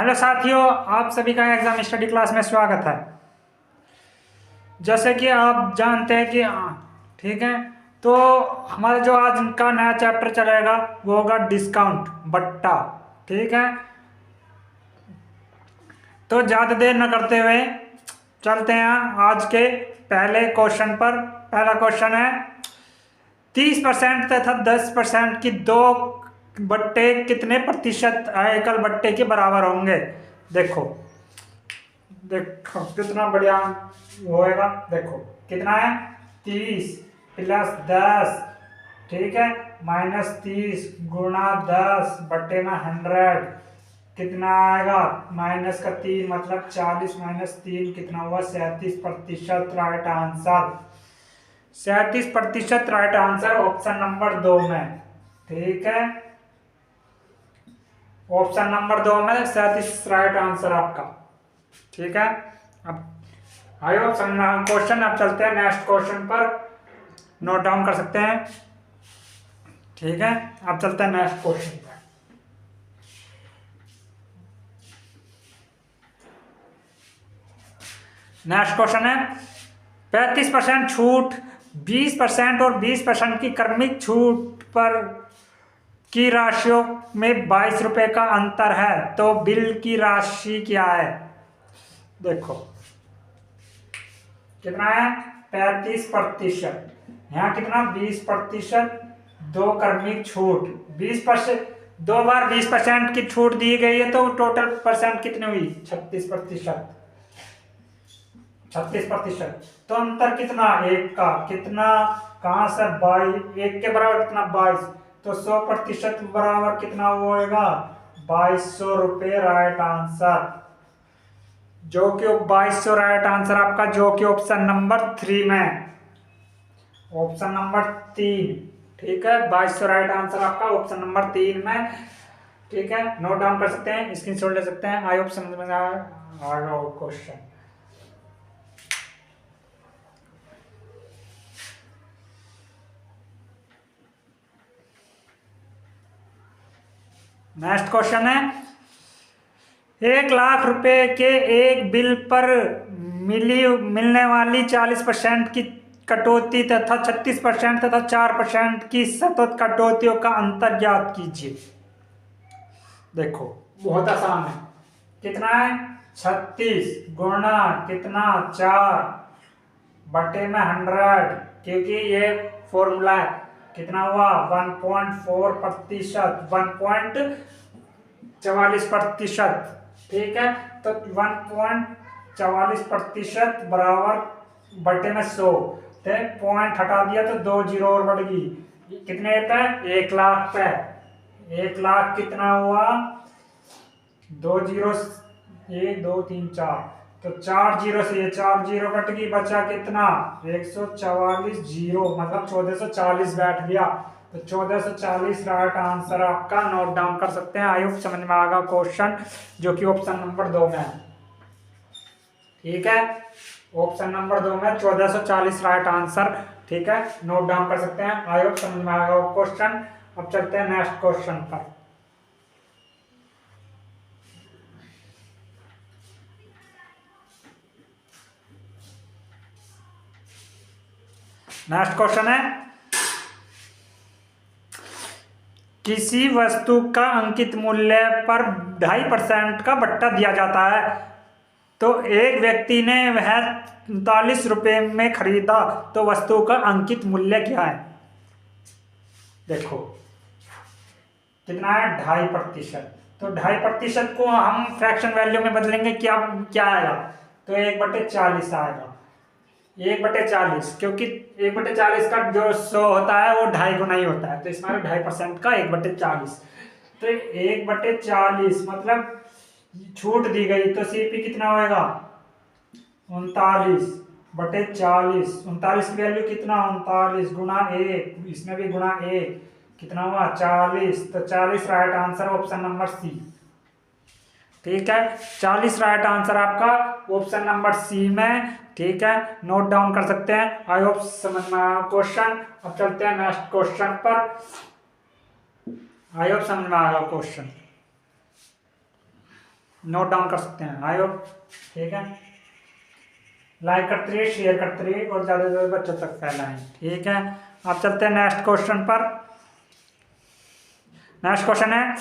Hello साथियों, आप सभी का एग्जाम स्टडी क्लास में स्वागत है। जैसे कि आप जानते हैं कि ठीक है, तो हमारा जो आज का नया चैप्टर चलेगा वो होगा डिस्काउंट बट्टा। ठीक है, तो ज़्यादा देर न करते हुए चलते हैं आज के पहले क्वेश्चन पर। पहला क्वेश्चन है 30% तथा 10% की दो बट्टे कितने प्रतिशत एकल बट्टे के बराबर होंगे। देखो देखो कितना बढ़िया होएगा। देखो कितना है 30 प्लस 10, ठीक है, -30 गुणा 10 बट्टे में 100 कितना आएगा -3 मतलब 40 -3 कितना हुआ 37% right answer. 37% right answer option number 2 में। ठीक है, ऑप्शन नंबर 2 में 37 राइट आंसर आपका। ठीक है, अब आई होप क्वेश्चन। अब चलते हैं नेक्स्ट क्वेश्चन पर, नोट डाउन कर सकते हैं। ठीक है, अब चलते हैं नेक्स्ट क्वेश्चन पर। नेक्स्ट क्वेश्चन है 35% छूट, 20% और 20% की क्रमिक छूट पर की राशियों में 22 रुपए का अंतर है, तो बिल की राशि क्या है। देखो कितना है 35%, यहाँ कितना 20%, दो क्रमिक छूट 20%, दो बार 20% की छूट दी गई है, तो टोटल परसेंट कितनी हुई 36%। 36%, तो अंतर कितना एक का कितना, कहां से 22, एक के बराबर कितना 22, तो 100% बराबर कितना होएगा 2200 रुपये राइट आंसर, जो कि 2200 राइट आंसर आपका, जो कि ऑप्शन नंबर 3 में, ऑप्शन नंबर 3। ठीक है, 2200 राइट आंसर आपका ऑप्शन नंबर 3 में। ठीक है, नोट डाउन कर सकते हैं, स्क्रीनशॉट ले सकते हैं। आई होप समझ में आ रहा क्वेश्चन। नेक्स्ट क्वेश्चन है 1 लाख रुपए के एक बिल पर मिलने वाली 40% की कटौती तथा 36% तथा 4% की सतत कटौतियों का अंतर ज्ञात कीजिए। देखो बहुत आसान है, कितना है 36 गुणा कितना 4 बटे में 100, क्योंकि ये फॉर्मूला है। कितना हुआ 1.4%, 1.44%। ठीक है, तो 1.44% बराबर बटे में 100, तो पॉइंट हटा दिया तो 2 जीरो और बढ़ गई, कितने पे 1 लाख पे। 1 लाख कितना हुआ 2 जीरो, 1 2 3 4, तो 4 जीरो से ये 4 जीरो कट गई, बचा कितना 144 जीरो, मतलब 1440 बैठ गया, तो 1440 राइट आंसर आपका। नोट डाउन कर सकते हैं। आई होप समझ में आ गया क्वेश्चन, जो कि ऑप्शन नंबर 2 में है। ठीक है, ऑप्शन नंबर 2 में 1440 राइट आंसर। ठीक है, नोट डाउन कर सकते हैं। आई होप समझ में आ गया क्वेश्चन। अब चलते हैं नेक्स्ट क्वेश्चन पर। नेक्स्ट क्वेश्चन है किसी वस्तु का अंकित मूल्य पर 2.5% का बट्टा दिया जाता है, तो एक व्यक्ति ने वह 39 रुपए में खरीदा, तो वस्तु का अंकित मूल्य क्या है। देखो कितना है 2.5%, तो 2.5% को हम फ्रैक्शन वैल्यू में बदलेंगे, क्या क्या आएगा, तो 1/40 आएगा। 1/40, क्योंकि 1/40 का जो 100 होता है वो 2.5 गुना ही होता है, तो इसमें 2.5% का 1/40, तो 1/40 मतलब छूट दी गई, तो सीपी कितना होएगा 39/40। 39 की वैल्यू कितना 39 गुना 1, इसमें भी गुना 1, कितना हुआ 40, तो 40 right answer option number C. ठीक है, 40 राइट आंसर आपका ऑप्शन नंबर सी में। ठीक है, नोट डाउन कर सकते हैं। आई होप समझ में आया क्वेश्चन। अब चलते हैं नेक्स्ट क्वेश्चन पर। आई होप समझ में आ गया क्वेश्चन। नोट डाउन कर सकते हैं। आई होप ठीक है, लाइक करते रहिए, शेयर करते रहिए और ज़्यादा से ज़्यादा बच्चों तक फैलाएं। ठीक है, अब चलते हैं नेक्स्ट क्वेश्चन पर। नेक्स्ट क्वेश्चन है,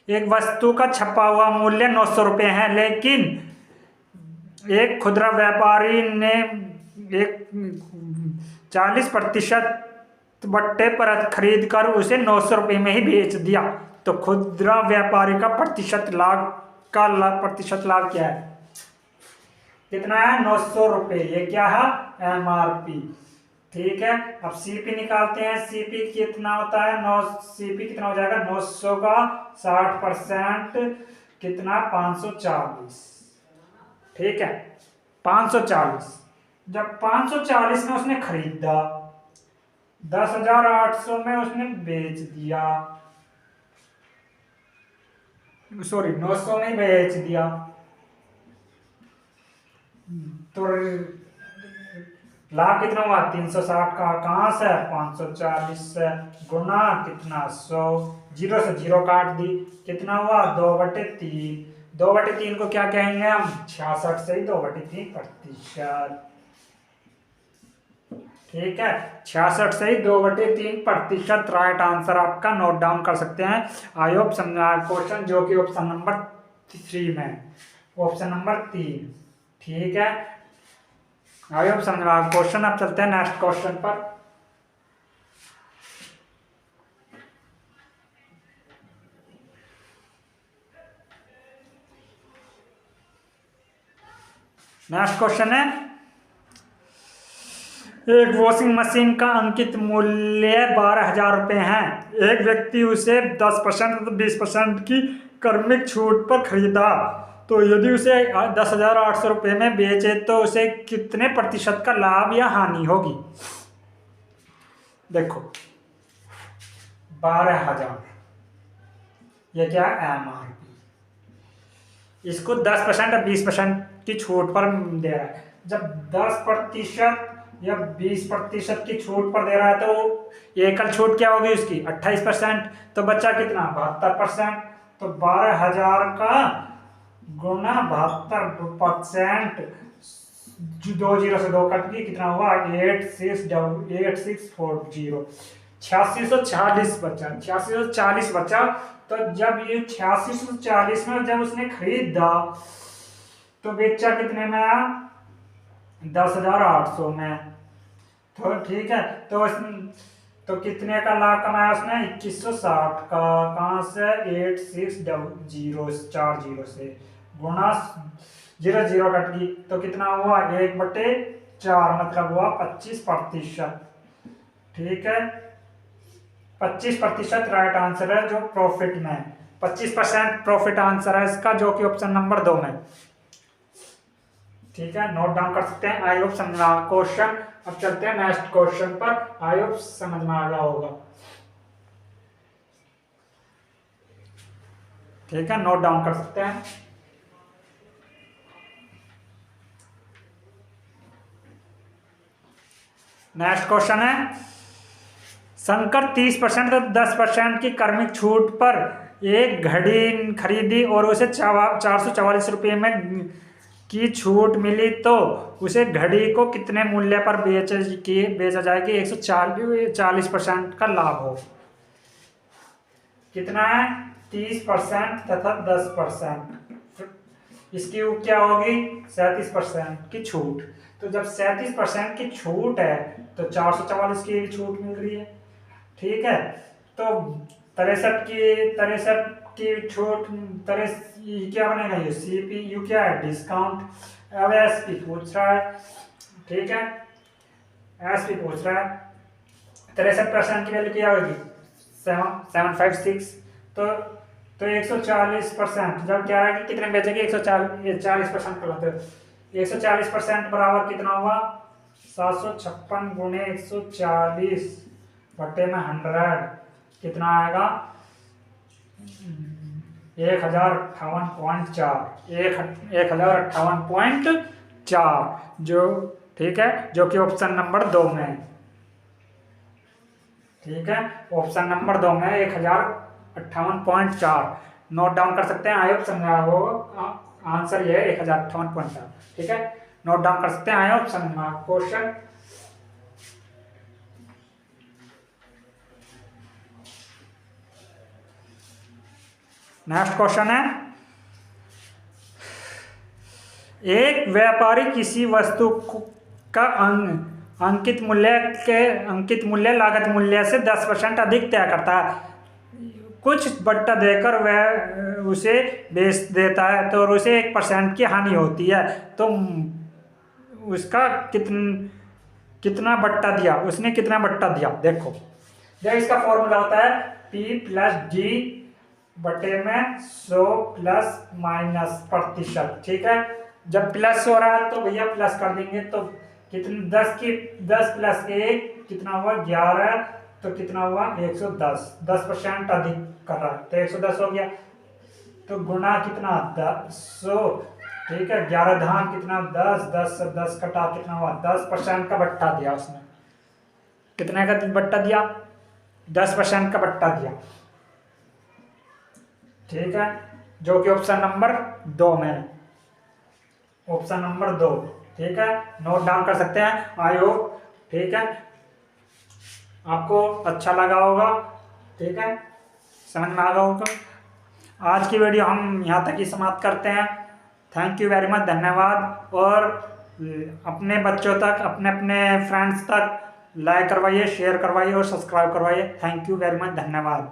एक वस्तु का छपा हुआ मूल्य 900 रुपये है, लेकिन एक खुदरा व्यापारी ने एक 40% बट्टे पर खरीद कर उसे 900 रुपये में ही बेच दिया, तो खुदरा व्यापारी का प्रतिशत लाभ क्या है? कितना है? 900 रुपये। ये क्या है? MRP। ठीक है, अब CP निकालते हैं। CP कितना होता है? CP कितना हो जाएगा? 900 का 60% कितना? 540। ठीक है, 540। जब 540 में उसने खरीदा, 10,800 में उसने बेच दिया, सॉरी 900 में बेच दिया, तो लाभ कितना हुआ? 360 का कहां से? 540 से, गुना कितना? 100, 0 से 0 काट दी, कितना हुआ? 2/3। 2/3 को क्या कहेंगे हम? 66 से ही 2/3%। ठीक है, 66 से ही 2/3%। राइट आंसर आपका नोट डाउन कर सकते हैं। आई होप समझा क्वेश्चन, जो कि ऑप्शन नंबर 3 में, ऑप्शन नंबर 3। ठीक है, आई होप समझा क्वेश्चन। अब चलते हैं नेक्स्ट क्वेश्चन पर। नेक्स्ट क्वेश्चन है, एक वॉशिंग मशीन का अंकित मूल्य 12,000 रुपये है। एक व्यक्ति उसे 10% 20% की क्रमिक छूट पर खरीदा, तो यदि उसे 10,800 रुपये में बेचे तो उसे कितने प्रतिशत का लाभ या हानि होगी? देखो, 12,000, ये क्या? MRP। इसको 10% या 20% की छूट पर दे रहा है। जब 10% या 20% की छूट पर दे रहा है, तो एकल छूट क्या होगी उसकी? 28%। तो बच्चा कितना? 72%। तो 12,000 का गुना 72%, 2 0 से 2 कट गई, कितना हुआ? 8640, 8640 बचा। 8640 बचा। तो जब ये 8640 में जब उसने खरीदा, तो बेचा कितने में? 10,800 में। तो ठीक है, तो कितने का लाभ कमाया उसने? 2160 का। कहां से? 8640 से, गुणा 0 0 कट गई, तो कितना हुआ? 1/4, मतलब हुआ 25%। ठीक है, 25% राइट आंसर है, जो प्रॉफिट में 25% प्रॉफिट आंसर है इसका, जो कि ऑप्शन नंबर 2 में। ठीक है, नोट डाउन कर सकते हैं। आई होप समझ में क्वेश्चन। अब चलते हैं नेक्स्ट क्वेश्चन पर। आई होप समझ में आ गया होगा। ठीक है, नोट डाउन कर सकते हैं। नेक्स्ट क्वेश्चन है, शंकर 30% और 10% की क्रमिक छूट पर एक घड़ी खरीदी और उसे 444 रुपये में की छूट मिली, तो उसे घड़ी को कितने मूल्य पर बेचा जाएगी? 140% का लाभ हो। कितना है? 30% तथा 10%। इसकी क्या होगी? 37% की छूट। तो जब 37% की छूट है, तो 444 की भी छूट मिल रही है। ठीक है, तो 63 की छूट, क्या बनेगा? ये CPU क्या है? डिस्काउंट। अब SP पूछ रहा है। ठीक है, SP पूछ रहा है, 63% की वैल्यू क्या होगी? 756। तो 140%, जब क्या है कि कितने बेचेंगे? 140% पर लाते, 140% बराबर कितना हुआ? 756 गुणे 140 बट्टे में 100, कितना आएगा? 1058.4, 1058.4, जो ठीक है, जो कि ऑप्शन नंबर 2 में है। ठीक है, ऑप्शन नंबर 2 में 1058.4। नोट डाउन कर सकते हैं। आई होप समझा हो। आंसर ये है 1058.7। ठीक है, नोट डाउन कर सकते हैं। आई होप समझा क्वेश्चन। नेक्स्ट क्वेश्चन है, एक व्यापारी किसी वस्तु का अंकित मूल्य लागत मूल्य से 10% अधिक तय करता है। कुछ बट्टा देकर वह उसे बेच देता है तो उसे 1% की हानि होती है। तो उसका कितना बट्टा दिया, उसने कितना बट्टा दिया। देखो, जब इसका फॉर्मूला होता है P + G बटे में 100 प्लस माइनस प्रतिशत। ठीक है, जब प्लस हो रहा है तो भैया प्लस कर देंगे। तो कितने 10 + 1 कितना हुआ 11, तो कितना हुआ 110। 10% अधिक कर रहा है तो 110 हो गया। तो गुना कितना 100। ठीक है, 11 धान कितना 10, 10 से 10 कटा कितना हुआ 10% का बट्टा दिया उसने। कितने का बट्टा दिया, 10% का बट्टा दिया। ठीक है, जो कि ऑप्शन नंबर 2 में, ऑप्शन नंबर 2। ठीक है, नोट डाउन कर सकते हैं। आई होप ठीक है आपको अच्छा लगा होगा। ठीक है, समझ में आ गया होगा। आज की वीडियो हम यहाँ तक ही समाप्त करते हैं। थैंक यू वेरी मच, धन्यवाद। और अपने बच्चों तक, अपने अपने फ्रेंड्स तक लाइक करवाइए, शेयर करवाइए और सब्सक्राइब करवाइए। थैंक यू वेरी मच, धन्यवाद।